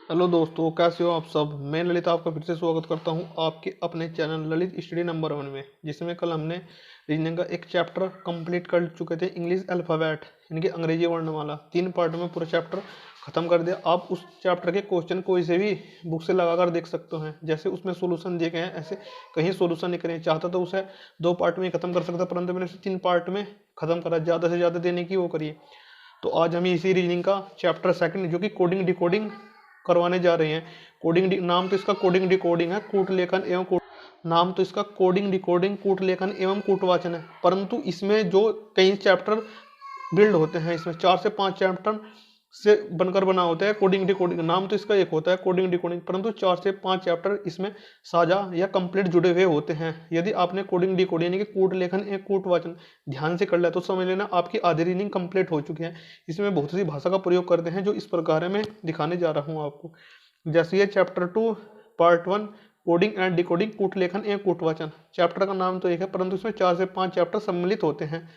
Hello दोस्तों, कैसे हो आप सब। मैं ललित आपका फिर से स्वागत करता हूं आपके अपने चैनल ललित स्टडी नंबर 1 में, जिसमें कल हमने रीजनिंग का एक चैप्टर कंप्लीट कर चुके थे। इंग्लिश अल्फ़ाबेट यानी कि अंग्रेजी वर्णमाला 3 पार्ट में पूरा चैप्टर खत्म कर दिया। आप उस चैप्टर के क्वेश्चन कोई से भी बुक से लगाकर देख सकते हैं। जैसे उसमें सोल्यूशन दिए गए हैं, ऐसे कहीं सोल्यूशन नहीं करें। चाहता तो उसे 2 पार्ट में खत्म कर सकता, परंतु मैंने उसे 3 पार्ट में खत्म करा। ज़्यादा से ज़्यादा देने की वो करिए। तो आज हम इसी रीजनिंग का चैप्टर सेकंड, जो कि कोडिंग डिकोडिंग करवाने जा रहे हैं। नाम तो इसका कोडिंग डिकोडिंग है, कूट लेखन एवं नाम तो इसका कोडिंग डिकोडिंग कूट लेखन एवं कूटवाचन है। परंतु इसमें जो कई चैप्टर बिल्ड होते हैं, इसमें 4 से 5 चैप्टर से बनकर बना होता है कोडिंग डिकोडिंग। नाम तो इसका एक होता है कोडिंग डिकोडिंग, परंतु 4 से 5 चैप्टर इसमें साझा या कंप्लीट जुड़े हुए होते हैं। यदि आपने कोडिंग डिकोडिंग यानी कि कूट लेखन एक कूट वाचन ध्यान से कर लिया तो समझ लेना आपकी आधी रीडिंग कंप्लीट हो चुकी है। इसमें बहुत सी भाषा का प्रयोग करते हैं, जो इस प्रकार है मैं दिखाने जा रहा हूँ आपको। जैसे ये chapter 2 part 1 coding and decoding कूट लेखन एवं कूटवाचन। चैप्टर का नाम तो एक है, परंतु इसमें 4 से 5 चैप्टर सम्मिलित होते हैं।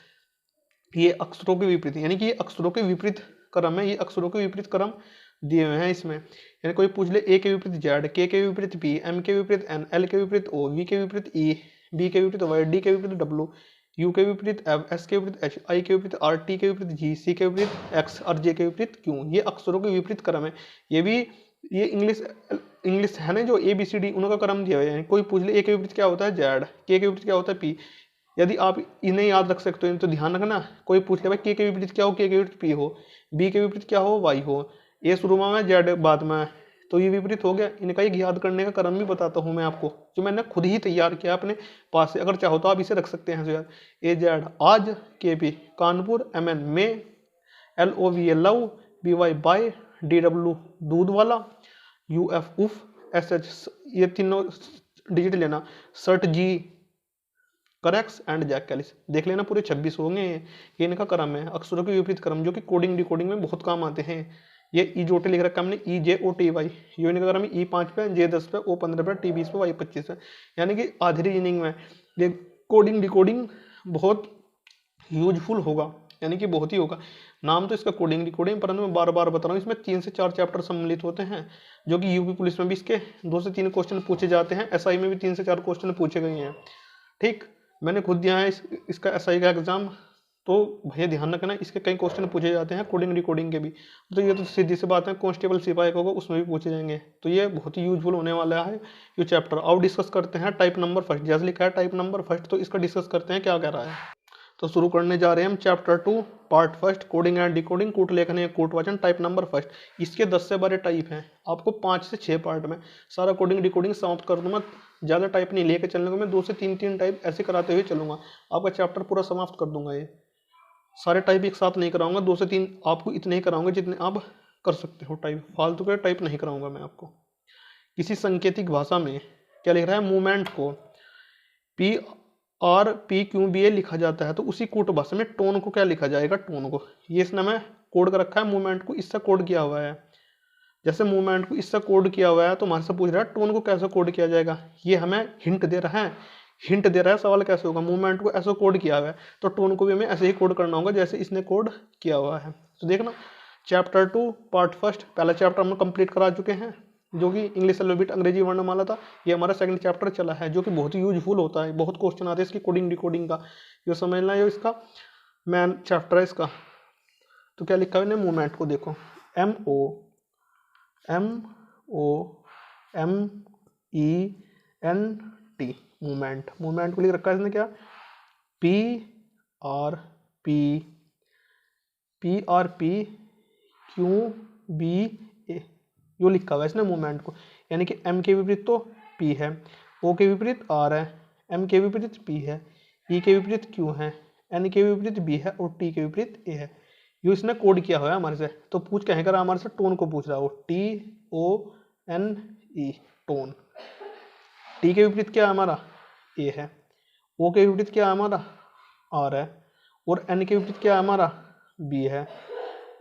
ये अक्षरों के विपरीत यानी कि ये अक्षरों के विपरीत क्रम है। ये अक्षरों के विपरीत क्रम दिए हुए हैं इसमें। यानी कोई पूछ ले ए के विपरीत जेड, के विपरीत पी, एम के विपरीत एन, एल के विपरीत ओ, वी के विपरीत ई, बी के विपरीत वाई, डी के विपरीत डब्ल्यू, यू के विपरीत एफ, एस के विपरीत एच, आई के विपरीत आर, टी के विपरीत जी, सी के विपरीत एक्स और जे के विपरीत क्यू। ये अक्षरों के विपरीत क्रम है। ये भी ये इंग्लिश है ना, जो ए बी सी डी उनका क्रम दिया हुआ है। कोई पूछ ले ए के विपरीत क्या होता है जेड, के विपरीत क्या होता है पी। यदि आप इन्हें याद रख सकते हो तो ध्यान रखना। कोई पूछ ले भाई के विपरीत क्या हो, के विपरीत पी हो, बी के विपरीत क्या हो, वाई हो, ए शुरू में जेड बाद में, तो ये विपरीत हो गया। इनका एक याद करने का क्रम भी बताता हूँ मैं आपको, जो मैंने खुद ही तैयार किया अपने पास से। अगर चाहो तो आप इसे रख सकते हैं याद। ए जेड आज, K P Kanpur, M N में, L O V L love, B Y by, D W दूध वाला, यू एफ उफ, एस एच ये तीनों डिजिट लेना, सर्ट जी करेक्स एंड जैक कैलिस। देख लेना पूरे 26 होंगे। ये इनका क्रम है, अक्षरों के विपरीत क्रम, जो कि कोडिंग डिकोडिंग में बहुत काम आते हैं। ये ई जोटे लिख रखा हमने, ई जे ओ टी वाई। ये इनका क्रम ई 5 पे, जे 10 पे, ओ 15 पे, टी 20 पे, वाई 25 पे। यानी कि आधी रीजनिंग में ये कोडिंग डिकोडिंग बहुत यूजफुल होगा, यानी कि बहुत ही होगा। नाम तो इसका कोडिंग डिकोडिंग, परंतु मैं बार बार बता रहा हूँ इसमें 3 से 4 चैप्टर सम्मिलित होते हैं, जो कि यूपी पुलिस में भी इसके 2 से 3 क्वेश्चन पूछे जाते हैं। एसआई में भी 3 से 4 क्वेश्चन पूछे गए हैं। ठीक, मैंने खुद दिया है इसका एसआई का एग्जाम, तो भैया ध्यान रखना इसके कई क्वेश्चन पूछे जाते हैं कोडिंग रिकॉर्डिंग के भी। तो ये तो सीधी सी बात है, कांस्टेबल सिपाही को उसमें भी पूछे जाएंगे। तो ये बहुत ही यूजफुल होने वाला है ये चैप्टर। अब डिस्कस करते हैं टाइप नंबर फर्स्ट। जैसे लिखा है टाइप नंबर फर्स्ट, तो इसका डिस्कस करते हैं क्या कह रहा है। तो शुरू करने जा रहे हैं हम chapter 2 part first coding and decoding कूट लेखन या कूटवाचन टाइप नंबर फर्स्ट। इसके 10 से 12 टाइप हैं। आपको 5 से 6 पार्ट में सारा कोडिंग डिकोडिंग समाप्त कर दूंगा। ज़्यादा टाइप नहीं लेके चलने को, मैं 2 से 3 टाइप ऐसे कराते हुए चलूंगा। आपका चैप्टर पूरा समाप्त कर दूंगा। ये सारे टाइप एक साथ नहीं कराऊंगा, 2 से 3 आपको इतने ही कराऊंगा जितने आप कर सकते हो टाइप। फालतू के टाइप नहीं कराऊंगा मैं आपको। किसी सांकेतिक भाषा में क्या लिख रहा है, मूवमेंट को P R P Q B A लिखा जाता है, तो उसी कूट भाषा में टोन को क्या लिखा जाएगा, टोन को। ये इसने मैं कोड कर रखा है, मूवमेंट को इससे कोड किया हुआ है। जैसे मूवमेंट को इससे कोड किया हुआ है, तो हमारे से पूछ रहा है टोन को कैसे कोड किया जाएगा। ये हमें हिंट दे रहा है, हिंट दे रहा है सवाल कैसे होगा। मूवमेंट को ऐसे कोड किया हुआ है, तो टोन को भी हमें ऐसे ही कोड करना होगा जैसे इसने कोड किया हुआ है। तो देखना चैप्टर 2 पार्ट फर्स्ट, पहला चैप्टर हम कंप्लीट करा चुके हैं, जो कि इंग्लिश अल्फाबेट अंग्रेजी वर्णमाला था। ये हमारा सेकंड चैप्टर चला है, जो कि बहुत ही यूजफुल होता है। बहुत क्वेश्चन आते हैं इसकी कोडिंग डिकोडिंग का, जो समझना है इसका मेन चैप्टर है इसका। तो क्या लिखा है मूवमेंट को, देखो M O M E N T movement. Movement को लिख रखा है इसने क्या, P R P Q B A, यो लिखा हुआ है इसने मूवमेंट को। यानी कि एम के विपरीत तो पी है, ओ के विपरीत आर है, एम के विपरीत पी है, ई के विपरीत क्यू है, एन के विपरीत बी है और टी के विपरीत ए है। यो इसने कोड किया हुआ है हमारे से। तो पूछ कहें कर हमारे से टोन को पूछ रहा हो, T O N E tone. T के विपरीत क्या है हमारा, ए है, ओ के विपरीत क्या है हमारा, आर है, और एन के विपरीत क्या है हमारा, बी है,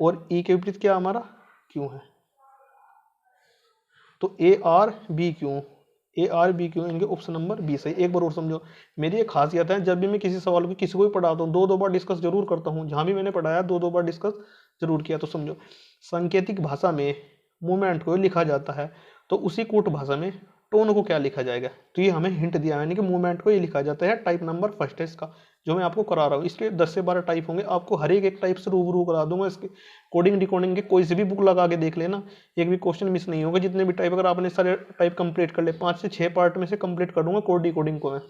और ई के विपरीत क्या हमारा, क्यू है। तो ए आर बी क्यू इनके ऑप्शन नंबर बी सही। एक बार और समझो, मेरी एक खासियत है, जब भी मैं किसी सवाल को किसी को भी पढ़ाता हूँ 2-2 बार डिस्कस जरूर करता हूँ। जहाँ भी मैंने पढ़ाया 2-2 बार डिस्कस जरूर किया। तो समझो सांकेतिक भाषा में मूवमेंट को लिखा जाता है तो उसी कूट भाषा में टोन को क्या लिखा जाएगा। तो ये हमें हिंट दिया है, यानी कि मूवमेंट को ये लिखा जाता है। टाइप नंबर फर्स्ट है इसका, जो मैं आपको करा रहा हूँ। इसके 10 से 12 टाइप होंगे, आपको हर एक टाइप से रूबरू करा दूंगा। इसके कोडिंग डिकोडिंग के कोई से भी बुक लगा के देख लेना, एक भी क्वेश्चन मिस नहीं होगा। जितने भी टाइप, अगर आपने सारे टाइप कंप्लीट कर ले, 5 से 6 पार्ट में से कंप्लीट कर दूंगा कोड डिकोडिंग को मैं।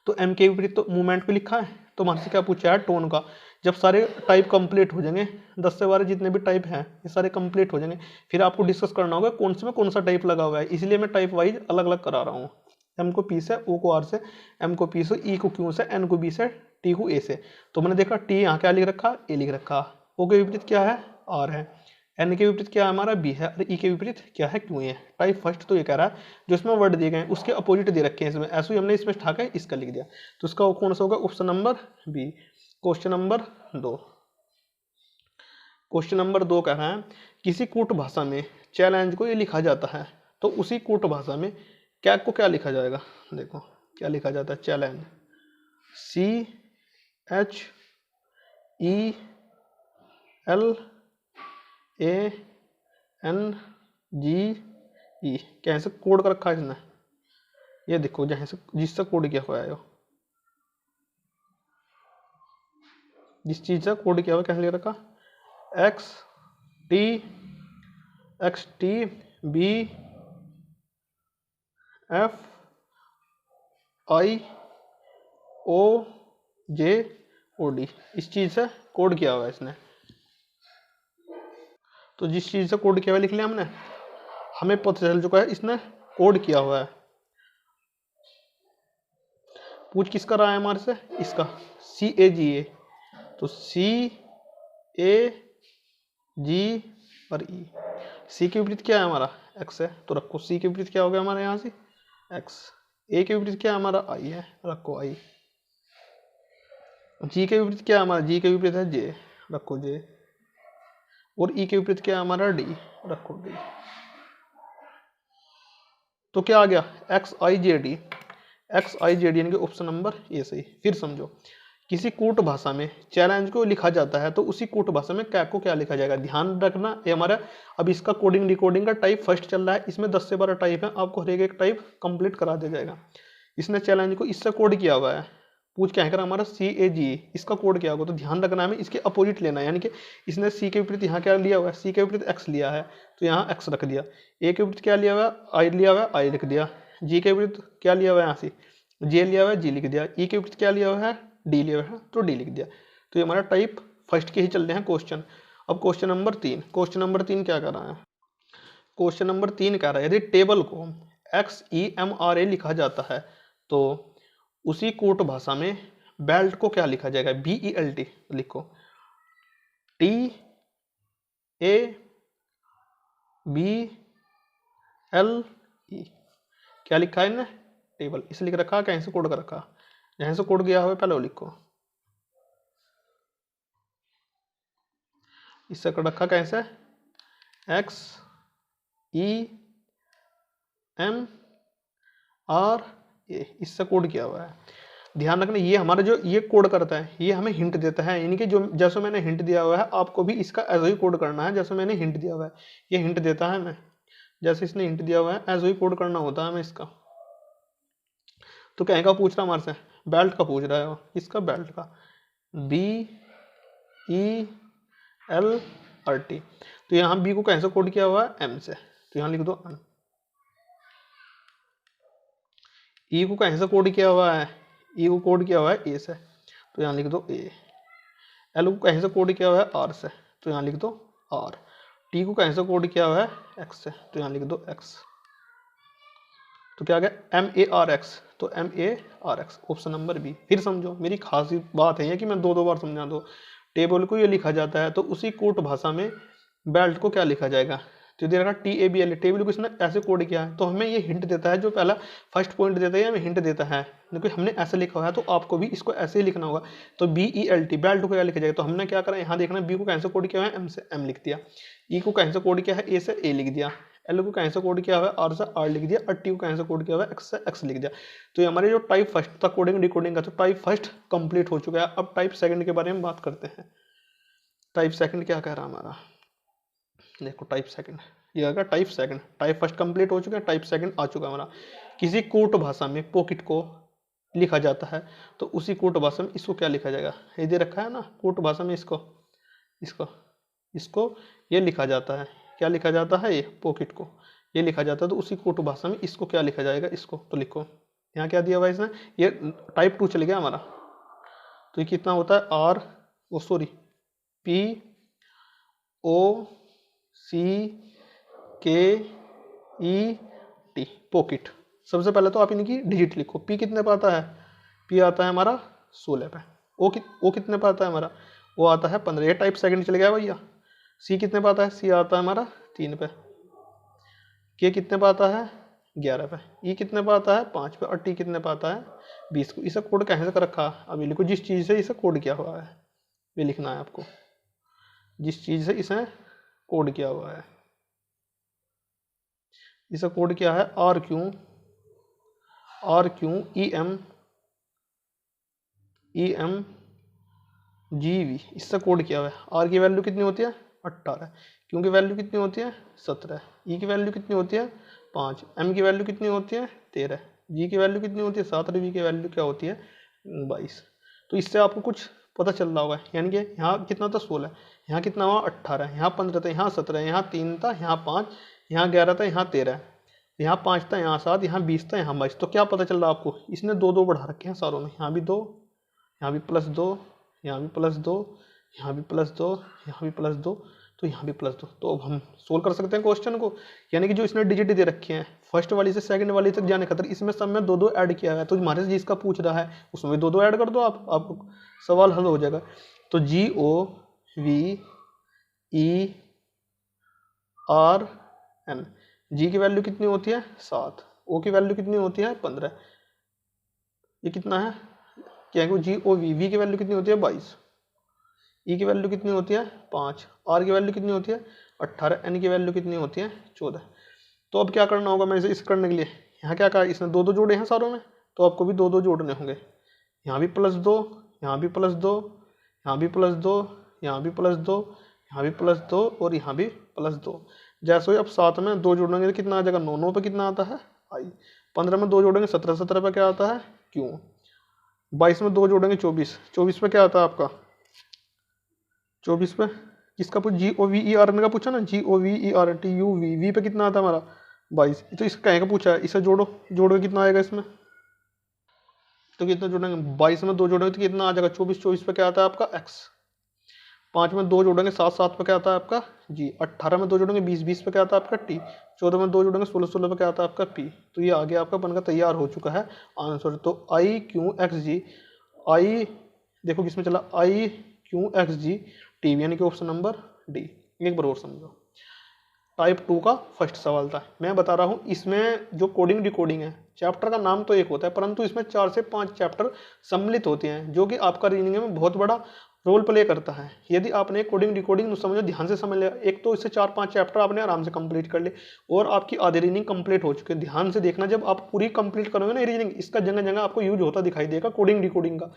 तो एम के विपरीत तो मूवमेंट पे लिखा है, तो हमारे से क्या पूछा है, टोन का। जब सारे टाइप कंप्लीट हो जाएंगे, 10 से 12 जितने भी टाइप हैं ये सारे कंप्लीट हो जाएंगे, फिर आपको डिस्कस करना होगा कौन से में कौन सा टाइप लगा हुआ है। इसलिए मैं टाइप वाइज अलग अलग करा रहा हूँ। एम को पी से, ओ को आर से, एम को पी से, ई को क्यू से, एन को बी से, टी को ए से। तो मैंने देखा टी यहाँ क्या लिख रखा, ए लिख रखा। ओ के विपरीत क्या है, आर है। एन के विपरीत क्या है हमारा, बी है। और ई के विपरीत क्या है, क्यू है। टाइप फर्स्ट तो ये कह रहा है जो इसमें वर्ड दिए गए हैं उसके अपोजिट दे रखे हैं इसमें, ऐसे ही हमने इसमें ठाका इसका लिख दिया। तो इसका कौन सा होगा, option number B. Question number 2। Question number 2 कह रहा है किसी कूट भाषा में चैलेंज को ये लिखा जाता है तो उसी कूट भाषा में क्या को क्या लिखा जाएगा। देखो क्या लिखा जाता है, चैलेंज, CHELANGE। कैसे कोड कर रखा है इसने, ये देखो जहाँ से जिससे कोड किया हुआ है, जिस चीज से कोड किया हुआ कैसे लिख रखा, XTXTBFIOJOD, इस चीज से कोड किया हुआ है इसने। तो जिस चीज से कोड किया हुआ लिख लिया हमने, हमें पता चल चुका है इसने कोड किया हुआ है। पूछ किसका रहा है हमारे से, इसका CAGA। तो CAG और E। C के विपरीत क्या है हमारा, X है, तो रखो C के विपरीत क्या हो गया हमारा यहाँ से, X। A के विपरीत क्या है हमारा, I है, रखो I। G के विपरीत क्या है हमारा, G के विपरीत है J, रखो J। और E के विपरीत क्या है हमारा, D, रखो D। तो क्या आ गया, XIJD। XIJD यानी कि ऑप्शन नंबर ए सही। फिर समझो, किसी कूट भाषा में चैलेंज को लिखा जाता है तो उसी कूट भाषा में क्या को क्या लिखा जाएगा। ध्यान रखना ये हमारा अब इसका कोडिंग डिकोडिंग का टाइप फर्स्ट चल रहा है, इसमें 10 से 12 टाइप है, आपको हर एक टाइप कंप्लीट करा दिया जाएगा। इसने चैलेंज को इससे कोड किया हुआ है, पूछ क्या है कर हमारा CAGE, इसका कोड क्या होगा। तो ध्यान रखना है इसके अपोजिट लेना है, यानी कि इसने C के विपरीत यहाँ क्या लिया हुआ है, C के विपरीत X लिया है तो यहाँ X रख दिया। A के विपरीत क्या लिया हुआ है, I लिया हुआ है, I लिख दिया। G के विपरीत क्या लिया हुआ है, यहाँ से J लिया हुआ है, G लिख दिया। E के विपरीत क्या लिया हुआ है, D लिया हुआ है तो D लिख दिया। तो ये हमारा टाइप फर्स्ट के ही चल रहे हैं क्वेश्चन। अब क्वेश्चन नंबर 3। क्वेश्चन नंबर 3 क्या कर रहा है, क्वेश्चन नंबर 3 कह रहा है यदि टेबल को XEMRA लिखा जाता है तो उसी कूट भाषा में बेल्ट को क्या लिखा जाएगा, BELT लिखो, TABLE। क्या लिखा है इन्हें, टेबल, इसे लिख रखा, कहीं से कोड कर रखा, जहां से कोड गया हुआ पहले वो लिखो। इससे कर रखा कैसे, XEMRA, इससे कोड किया हुआ है। ध्यान रखना ये हमारा जो ये कोड करता है ये हमें हिंट देता है, यानी कि जो जैसे मैंने हिंट दिया हुआ है आपको भी इसका ऐसा ही कोड करना है जैसे मैंने हिंट दिया हुआ है। ये हिंट देता है हमें, जैसे इसने हिंट दिया हुआ है ऐसा ही कोड करना होता है हमें इसका। तो क्या का पूछ रहा हमारे से, बेल्ट का पूछ रहा है, इसका बेल्ट का, BELT। तो यहाँ बी को कैसे कोड किया हुआ है, M से, तो यहाँ लिख दो M। E को कैसे कोड किया हुआ है, E को कोड किया हुआ है A से, तो यहाँ लिख दो A। L को कैसे कोड किया हुआ है R से, तो यहाँ लिख दो R। T को कैसे कोड किया हुआ है X से, तो यहाँ लिख दो X। तो क्या आ गया MARX, तो MARX ऑप्शन नंबर बी। फिर समझो मेरी खास बात है ये कि मैं दो बार समझा दो। टेबल को ये लिखा जाता है तो उसी कोट भाषा में बेल्ट को क्या लिखा जाएगा, तो दे रखा TABL। टेबल को इसने ऐसे कोड किया है तो हमें ये हिंट देता है, जो पहला फर्स्ट पॉइंट देता है हमें हिंट देता है, क्योंकि हमने ऐसे लिखा हुआ है तो आपको भी इसको ऐसे ही लिखना होगा। तो BELT बेल्ट को क्या लिखा जाएगा, तो हमने क्या करा यहाँ देखना, बी को कैसे कोड किया है M से M लिख दिया, E को कैसे कोड किया है A से A लिख दिया, L को कैसे कोड किया हुआ है R से R लिख दिया, और T को कैसे कोड किया हुआ है X से X लिख दिया। तो ये हमारे जो टाइप फर्स्ट था कोडिंग डिकोडिंग का, तो टाइप फर्स्ट कंप्लीट हो चुका है। अब टाइप सेकंड के बारे में बात करते हैं। टाइप सेकंड क्या कह रहा है हमारा, देखो टाइप सेकंड, ये आ गया type second, type first complete हो चुका है, टाइप सेकंड आ चुका है हमारा। किसी कोट भाषा में पॉकेट को लिखा जाता है तो उसी कोट भाषा में इसको क्या लिखा जाएगा, ये दे रखा है ना कोट भाषा में, इसको इसको इसको ये लिखा जाता है, क्या लिखा जाता है, ये पॉकेट को ये लिखा जाता है, तो उसी कोट भाषा में इसको क्या लिखा जाएगा, इसको तो लिखो। यहाँ क्या दिया हुआ है इसने, ये टाइप 2 चल गया हमारा, तो ये कितना होता है R O sorry P O C K E T pocket. सबसे पहले तो आप इनकी डिजिट लिखो, पी कितने पे आता है, पी आता है हमारा 16 पे, ओ कितने पे आता है हमारा, वो आता है 15, ये टाइप सेकंड चल गया भैया। सी कितने पे आता है, सी आता है हमारा 3 पे, के कितने पे आता है 11 पे, ई कितने पे आता है 5 पे, और टी कितने पे आता है 20 को। इसे कोड कैसे कर रखा है, अभी लिखो जिस चीज़ से इसे कोड किया हुआ है, ये लिखना है आपको, जिस चीज़ से इसे कोड किया हुआ है। इसे कोड किया है R Q E M G V, इससे कोड किया हुआ है। आर की वैल्यू कितनी होती है 18, क्यू की वैल्यू कितनी होती है 17, ई की वैल्यू कितनी होती है 5, एम की वैल्यू कितनी होती है 13, जी की वैल्यू कितनी होती है 7 और वी की वैल्यू क्या होती है 22। तो इससे आपको कुछ पता चल रहा होगा, यानी कि यहाँ कितना था 16, यहाँ कितना हुआ 18, यहाँ 15 था, यहाँ 17, यहाँ 3 था, यहाँ 5, यहाँ 11 था, यहाँ 13, यहाँ 5 था, यहाँ 7, यहाँ 20 था, यहाँ 22। तो क्या पता चल रहा है आपको, इसने 2 बढ़ा रखे हैं सारों में, यहाँ भी 2, यहाँ भी +2, यहाँ भी +2, यहाँ भी +2, यहाँ भी +2, तो यहाँ भी +2। तो अब हम सोल्व कर सकते हैं क्वेश्चन को, यानी कि जो इसने डिजिट दे रखे हैं फर्स्ट वाली से सेकंड वाली तक जाने खातिर इसमें सब में 2 ऐड किया है, तो हमारे से जिसका पूछ रहा है उसमें भी 2 ऐड कर दो, आप सवाल हल हो जाएगा। तो GOVERN, जी की वैल्यू कितनी होती है 7, ओ की वैल्यू कितनी होती है 15, ये कितना है क्या है GOV, वी की वैल्यू कितनी होती है 22, ई की वैल्यू कितनी होती है 5, आर की वैल्यू कितनी होती है 18, एन की वैल्यू कितनी होती है 14। तो अब क्या करना होगा, मैं इसे करने के लिए यहाँ क्या कहा, इसने 2 जोड़े हैं सारों में, तो आपको भी 2 जोड़ने होंगे, यहाँ भी +2, यहाँ भी +2, यहाँ भी +2, यहाँ भी +2, यहाँ भी +2 और यहाँ भी +2। जैसे अब 7 में 2 जोड़ेंगे तो कितना आ जाएगा 9, 9 पे कितना आता है आई, 15 में 2 जोड़ेंगे 17, 17 पे क्या आता है क्यों, 22 में 2 जोड़ेंगे 24, 24 पे क्या आता है आपका 24 पे किसका पूछ GOVERN का पूछा ना, GOVERN वी पे कितना आता है हमारा 22, तो इसका कहीं का पूछा है, इसे जोड़ो के कितना आएगा इसमें, तो कितना जोड़ेंगे 22 में 2 जोड़ेंगे तो कितना आ जाएगा 24, 24 पे क्या आता है आपका x, 5 में 2 जोड़ेंगे 7, 7 पे क्या आता है आपका g, 18 में 2 जोड़ेंगे 20, 20 पे क्या आता है आपका t, 14 में 2 जोड़ेंगे 16, 16 पे क्या आता है आपका p। तो ये आगे आपका बनकर तैयार हो चुका है आंसर। तो IQXG, आई देखो किसमें चला IQXG टी, यानी कि ऑप्शन नंबर डी। एक बार और समझो, टाइप 2 का फर्स्ट सवाल था, मैं बता रहा हूँ इसमें जो कोडिंग डिकोडिंग है, चैप्टर का नाम तो एक होता है परंतु इसमें 4 से 5 चैप्टर सम्मिलित होते हैं, जो कि आपका रीजनिंग में बहुत बड़ा रोल प्ले करता है। यदि आपने कोडिंग डिकोडिंग समझो, ध्यान से समझ लिया, एक तो इससे 4-5 चैप्टर आपने आराम से कंप्लीट कर ले और आपकी आधी रीजनिंग कंप्लीट हो चुकी है। ध्यान से देखना, जब आप पूरी कंप्लीट करोगे ना रीजनिंग, इसका जगह जगह आपको यूज होता दिखाई देगा कोडिंग डिकोडिंग का।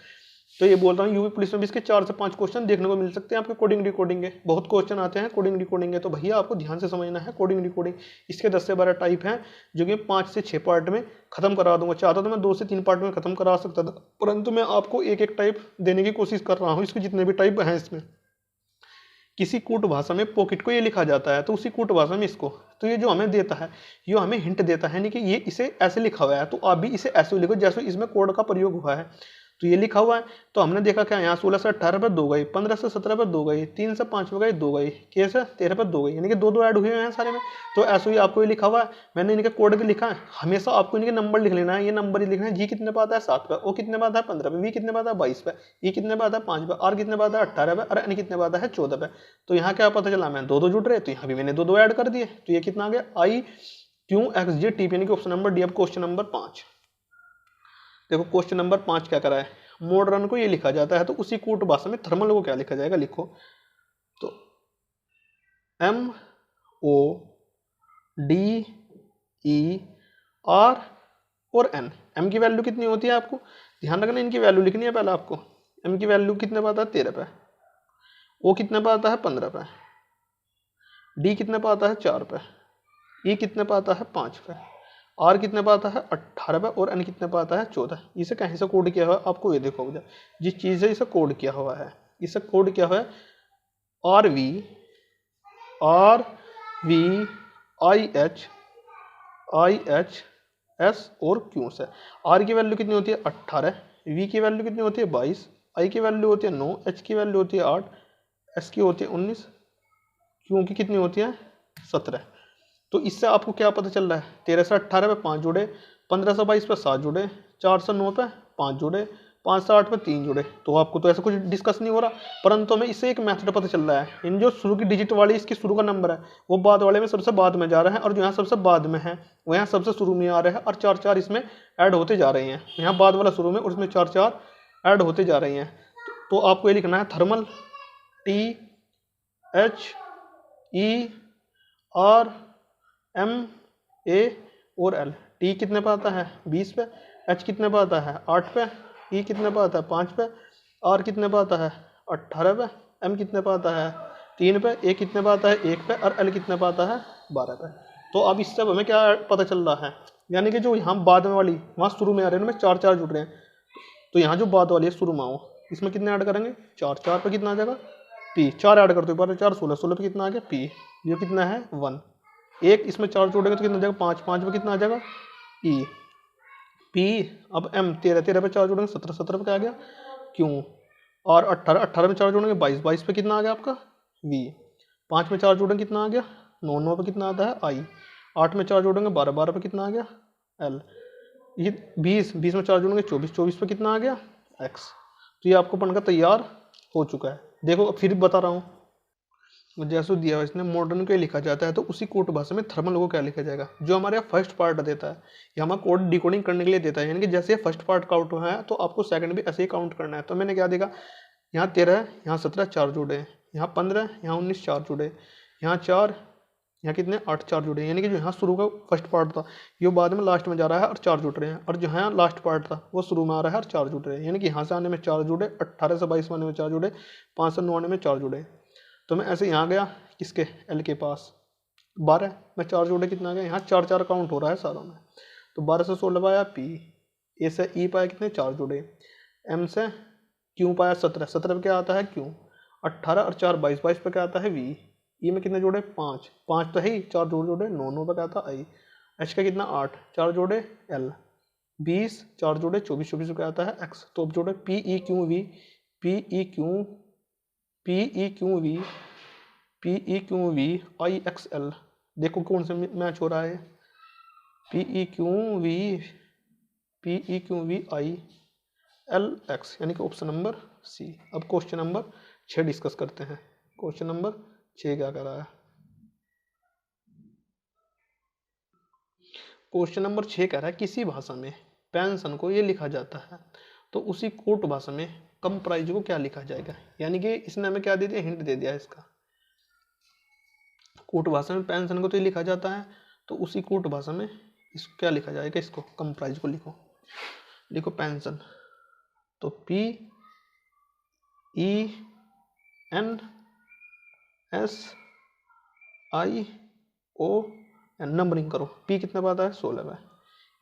तो ये बोल रहा हूँ यूपी पुलिस में भी इसके 4 से 5 क्वेश्चन देखने को मिल सकते हैं आपके कोडिंग डिकोडिंग के, बहुत क्वेश्चन आते हैं कोडिंग डिकोडिंग के। तो भैया आपको ध्यान से समझना है कोडिंग डिकोडिंग। इसके 10 से 12 टाइप हैं जो कि 5 से 6 पार्ट में खत्म करा दूंगा। चाहता तो मैं 2 से 3 पार्ट में खत्म करा सकता था, परंतु मैं आपको एक टाइप देने की कोशिश कर रहा हूँ। इसके जितने भी टाइप हैं, इसमें किसी कूट भाषा में पॉकेट को ये लिखा जाता है तो उसी कूट भाषा में इसको, तो ये जो हमें देता है, ये हमें हिंट देता है नहीं कि ये इसे ऐसे लिखा हुआ है, तो आप भी इसे ऐसे लिखो जैसे इसमें कोड का प्रयोग हुआ है। तो ये लिखा हुआ है, तो हमने देखा क्या, यहाँ 16 से 18 पर 2 गई, 15 से 17 पर 2 गई, 3 से 5 पर गई 2 गई, के से 13 पर 2 गई, यानी कि 2 ऐड हुए हैं सारे में। तो ऐसे ही आपको ये लिखा हुआ है, मैंने इनके कोड के लिखा है। हमेशा आपको इनके नंबर लिख लेना है, ये नंबर ही लिखना है। जी कितने पर आता है 7 पर, ओ कितने पर आता है 15 पर, वी कितने पर आता है 22 पर, ई कितने पर आता है 5 पर, आर कितने पर आता है 18 पर, और एन कितने पर आता है 14 पर। तो यहाँ क्या पता चला, मैं 2 जुड़ रहे, तो यहाँ भी मैंने 2 ऐड कर दिए। तो ये कितना आ गया IQXG टी, यानी कि ऑप्शन नंबर डी। अब क्वेश्चन नंबर 5 देखो, क्वेश्चन नंबर 5 क्या करा है, मॉडर्न को ये लिखा जाता है तो उसी कूट भाषा में थर्मल को क्या लिखा जाएगा, लिखो। तो MODER और N, M की वैल्यू कितनी होती है आपको ध्यान रखना, इनकी वैल्यू लिखनी है पहले आपको। M की वैल्यू कितने पे आता है 13 पे, O कितने पे आता है 15 पे, डी कितने पे आता है 4 पे, ई कितने पे आता है 5 पे, आर कितने पे आता है 18 पे और एन कितने पे आता है 14। इसे कहीं से कोड किया हुआ है आपको ये देखो, जिस चीज़ से इसे कोड किया हुआ है, इसे कोड किया हुआ है R V I H S और क्यू से। आर की वैल्यू कितनी होती है 18, वी की वैल्यू कितनी होती है 22, आई की वैल्यू होती है 9, एच की वैल्यू होती है 8, एस की होती है 19, क्यू की कितनी होती है 17। तो इससे आपको क्या पता चल रहा है, 13 से 18 पे 5 जुड़े, 15 से 22 पे 7 जुड़े, 4 से 9 पे 5 जुड़े, 5 से 8 पे 3 जुड़े। तो आपको तो ऐसा कुछ डिस्कस नहीं हो रहा, परंतु हमें इससे एक मेथड पता चल रहा है। इन जो शुरू की डिजिट वाली इसकी शुरू का नंबर है वो बाद वाले में सबसे बाद में जा रहा है, और जो यहाँ सबसे बाद में है वो यहाँ सबसे शुरू में आ रहा है, और 4-4 इसमें ऐड होते जा रहे हैं। यहाँ बाद वाला शुरू में और उसमें 4-4 ऐड होते जा रही हैं। तो आपको ये लिखना है थर्मल THERMAL और L। टी कितने पे आता है 20 पे, एच कितने पे आता है 8 पे, ई कितने पे आता है 5 पे, आर कितने पे आता है 18 पे, एम कितने पे आता है 3 पे, ए कितने पे आता है 1 पे, और एल कितने पे आता है 12 पे। तो अब इससे हमें क्या पता चल रहा है, यानी कि जो यहाँ बाद में वाली वहाँ शुरू में आ रहे हैं उनमें 4-4 जुड़ रहे हैं, तो यहाँ जो बाद वाली है शुरू में आओ, इसमें कितने ऐड करेंगे 4 पे कितना आ जाएगा पी, 4 ऐड करते हो 4 16, 16 पे कितना आ गया पी, ये कितना है 1, एक इसमें 4 जोड़ेंगे तो कितना आ जाएगा 5, 5 पे कितना आ जाएगा ई पी। अब एम 13 पे 4 जोड़ेंगे 17, 17 पे क्या आ गया क्यू, और 18, 18 में 4 जोड़ेंगे 22, 22 पे कितना आ गया आपका वी, 5 में 4 जोड़ेंगे कितना आ गया 9, 9 पे कितना आता है आई, 8 में 4 जोड़ेंगे 12, 12 पे कितना आ गया एल, ये 20, 20 में 4 जोड़ेंगे 24, 24 पे कितना आ गया एक्स। तो ये आपको बनकर तैयार हो चुका है। देखो फिर बता रहा हूँ, जैसे दिया हुआ इसने मॉडर्न को लिखा जाता है तो उसी कोड भाषा में थर्मल को क्या लिखा जाएगा, जो हमारे यहाँ फर्स्ट पार्ट देता है ये हमारा कोड डिकोडिंग करने के लिए देता है, यानी कि जैसे फर्स्ट पार्ट काउंट हुआ है तो आपको सेकंड भी ऐसे ही काउंट करना है। तो मैंने क्या देखा, यहाँ 13, यहाँ 17 4 जुड़े, यहाँ 15, यहाँ 19 4 जुड़े, यहाँ 4, यहाँ कितने 8 4 जुड़े, यानी कि जो यहाँ शुरू का फर्स्ट पार्ट था ये बाद में लास्ट में जा रहा है और 4 जुड़ रहे हैं, और जो यहाँ लास्ट पार्ट था वो शुरू में आ रहा है और 4 जुड़ रहे हैं, यानी कि यहाँ से आने में 4 जुड़े, 18 से 22 आने में 4 जुड़े, 5 से 9 आने में 4 जुड़े। तो मैं ऐसे यहाँ गया किसके एल के पास 12 में 4 जोड़े कितना आ गया, यहाँ 4-4 काउंट हो रहा है सारों में, तो 12 से 16 पाया पी, ए से ई पाया कितने 4 जोड़े, एम से क्यू पाया 17, 17 पे क्या आता है क्यू, 18 और 4 22, 22 पे क्या आता है वी, ई में कितने जोड़े 5, 5 तो है ही 4 जोड़े 9, 9 पे क्या आता आई, एच का कितना 8, 4 जोड़े एल 20, 4 जोड़े 24, 24 पे क्या आता है एक्स। तो अब जोड़े P E Q V, P E Q V I X L, देखो कौन से मैच हो रहा है, P E Q V I L X, यानी कि ऑप्शन नंबर सी। अब क्वेश्चन नंबर 6 डिस्कस करते हैं। क्वेश्चन नंबर 6 क्या कर रहा है, क्वेश्चन नंबर 6 कह रहा है किसी भाषा में पेंशन को ये लिखा जाता है तो उसी कोट भाषा में कंप्राइज को क्या लिखा जाएगा, यानी कि इसने हमें क्या दे दिया, हिंट दे दिया इसका। कोट भाषा में पेंशन को तो ये लिखा जाता है तो उसी कोट भाषा में इसको क्या लिखा जाएगा, इसको कंप्राइज को लिखो, लिखो पेंशन, तो P E N S I O N, numbering करो, P कितने पे आता है 16 पे,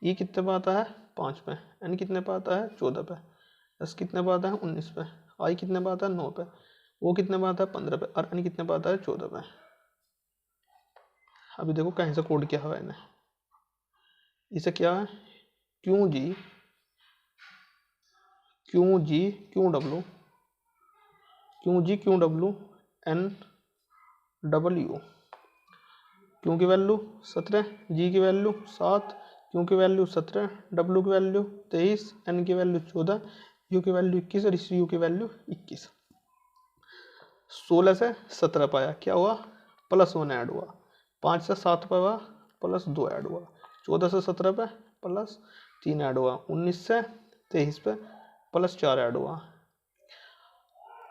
E कितने पे आता है 5 पे, N कितने पे आता है 14 पे, S कितने पे आता है 19 पे, I कितने पे आता है 9 पे, O कितने पे आता है 15 पे, और N कितने पे आता है 14 पे। अभी देखो कहीं से कोड किया हुआ है इन्हें, इसे क्या है Q G Q W N W, Q की वैल्यू 17, जी की वैल्यू 7, क्यू की वैल्यू 17, डब्लू की वैल्यू 23, एन की वैल्यू 14, यू की वैल्यू 21 और इस यू की वैल्यू 21। 16 से 17 पाया क्या हुआ +1 ऐड हुआ, 5 से 7 पे हुआ +2 ऐड हुआ, 14 से 17 पे +3 ऐड हुआ, 19 से 23 पे +4 ऐड हुआ,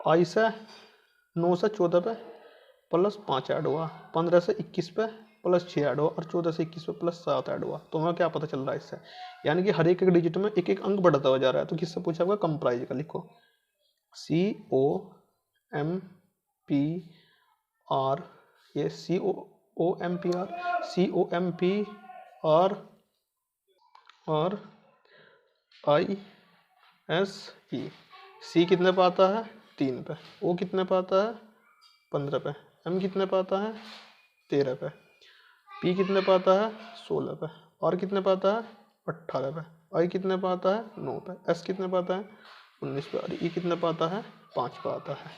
आई से 9 से 14 पे +5 ऐड हुआ, 15 से 21 पे +6 ऐड हुआ, और 14 से 21 पे +7 ऐड हुआ। तो हमें क्या पता चल रहा है इससे, यानी कि हर एक डिजिट में एक एक अंक बढ़ता हुआ जा रहा है। तो किससे पूछा होगा कंप्राइज का, लिखो COMPRISE ये COMPR और ISE। C कितने पे आता है? 3 पे। O कितने पे आता है? 15 पे। M कितने पे आता है? 13 पे। P कितने पे आता है? 16 पे। R कितने पे आता है? 18 पे। I कितने पे आता है? 9 पे। S कितने पे आता है? 19 पे। और E कितने पे आता है? 5 पे आता है।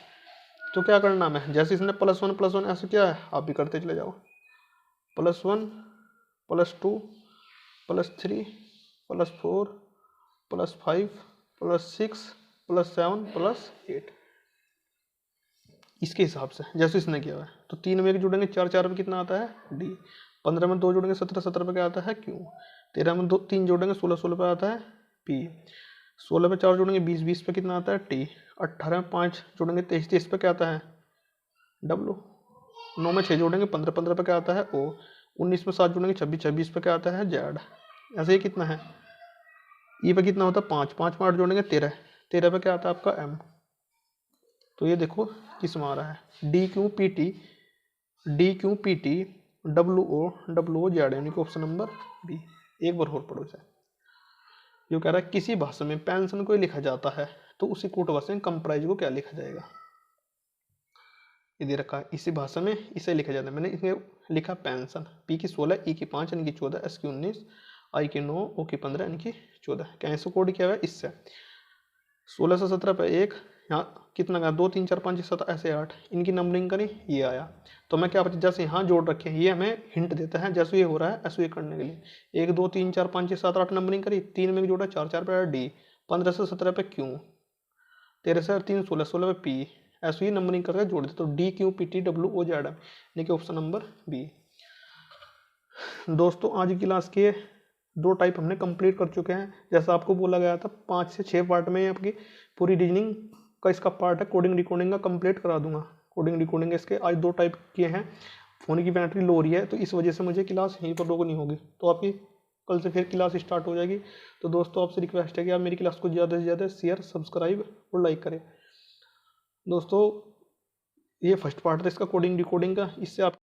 तो क्या करना है, जैसे इसने +1 ऐसे क्या है, आप भी करते चले जाओ। +1 +2 +3 +4 +5 +6 +7 +8, इसके हिसाब से जैसे इसने किया है। तो 3 में 1 जोड़ेंगे 4, 4 में कितना आता है? D। 15 में 2 जोड़ेंगे 17, 17 पे क्या आता है? Q। 13 में 3 जोड़ेंगे 16, 16 पे आता है P। 16 पे 4 जोड़ेंगे 20, 20 पे कितना आता है? T। 18 में 5 जोड़ेंगे 23, 23 पे क्या आता है? W। 9 में 6 जोड़ेंगे 15, 15 पे क्या आता है? O। 19 में 7 जोड़ेंगे 26, 26 पे क्या आता है? Z। ऐसे ही कितना है? E पे कितना होता है? 5, 5 में 8 जोड़ेंगे 13, 13 पे क्या आता है आपका? M। तो ये देखो किस में आ रहा है? DQPT WO Z, यानी कि ऑप्शन नंबर बी। एक बार और पढ़ो इसे। जो कह रहा है किसी भाषा में पेंशन को लिखा जाता है तो उसी कोट भाषा में कंप्राइज को क्या लिखा जाएगा? ये दे रखा है, इसी भाषा में इसे लिखा जाता है। मैंने इसमें लिखा पेंशन। P की 16, E की 5 यानी कि 14, S की 19, I की 9, O की 15 यानी कि 14। क्या इसको कोड किया हुआ है? इससे 16 से 17 पे 1, यहाँ कितना का 2 3 4 5 6 7 ऐसे 8, इनकी नंबरिंग करी, ये आया। तो मैं क्या जैसे यहाँ जोड़ रखे हैं, ये हमें हिंट देता है जैसे ये हो रहा है ऐसे ये करने के लिए। 1 2 3 4 5 6 7 8 नंबरिंग करी, 3 में जोड़ा 4, 4 पे D, 15 से 17 पे Q, 13 से 3 16, 16 पे P, ऐसे ही नंबरिंग करके जोड़ देते। तो DQPTWOZ यानी कि ऑप्शन नंबर बी। दोस्तों आज की क्लास के 2 टाइप हमने कंप्लीट कर चुके हैं। जैसा आपको बोला गया था 5 से 6 पार्ट में आपकी पूरी रीजनिंग का इसका पार्ट है, कोडिंग रिकॉर्डिंग का कंप्लीट करा दूंगा। कोडिंग रिकॉर्डिंग इसके आज 2 टाइप किए हैं। फ़ोन की बैटरी लो हो रही है तो इस वजह से मुझे क्लास यहीं पर रोकनी होगी। तो आपकी कल से फिर क्लास स्टार्ट हो जाएगी। तो दोस्तों आपसे रिक्वेस्ट है कि आप मेरी क्लास को ज़्यादा से ज़्यादा शेयर, सब्सक्राइब और लाइक करें। दोस्तों ये फर्स्ट पार्ट था इसका कोडिंग रिकॉर्डिंग का। इससे आप